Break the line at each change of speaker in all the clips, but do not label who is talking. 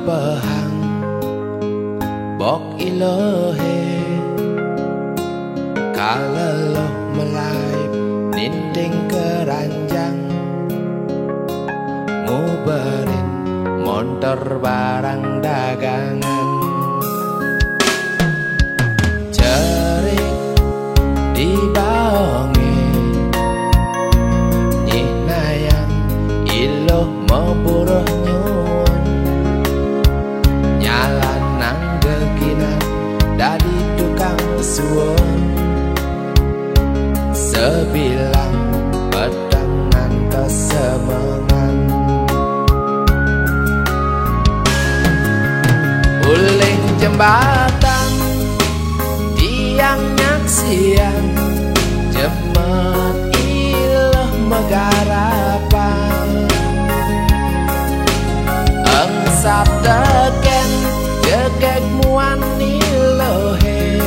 pahang bok ilohe kalaloh melai ninding keranjang nguberin montor barang dagangan cerik di baonge nyinayang iloh meburuh nyuwun nyalanang geginan dadi tukang suwun sebilang pedangan kesemengan uling jembatan tiang nyaksian jemet iloh megarapan engsap teken jegek muan ilohe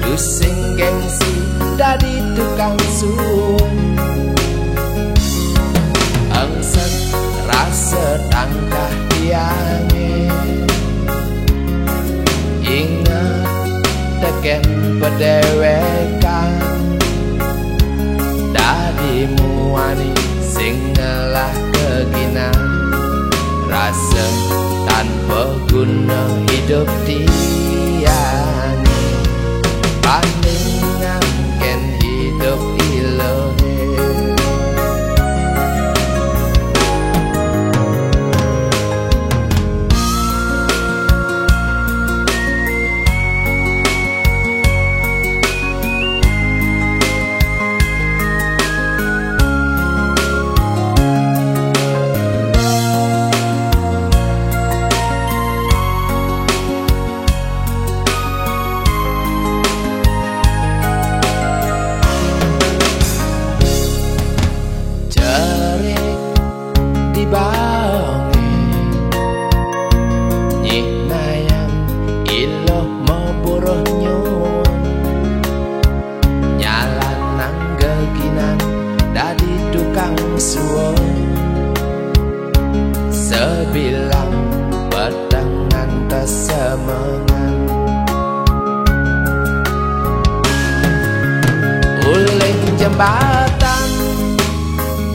dusing gengsi dadi tukang suwun engsek rasa tangkah tiange ingat teken pedewekan dadi muani sing ngelah keginan rasa tanpa guna hidup tiani pandingan ken hidup ilohe baonge nyinayang iloh meburuh nyuwun nyalanang geginan dadi tukang suwun sebilang pedangan kesemengan uling jembatan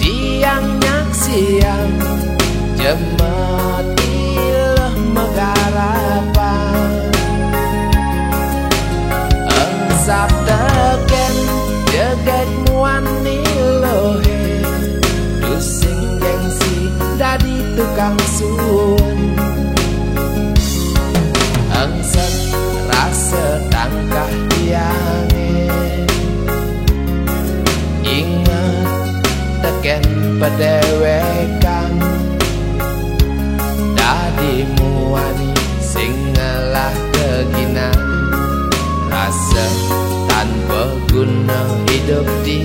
tiang nyaksian jemet iloh megarapan engsap teken jegek muan ilohe dusing gengsi dadi tukang suwun engsek rasa tangkah tiange ingat teken pedewekan dadi muani sing ngelah keginan rasa tanpa guna hidup di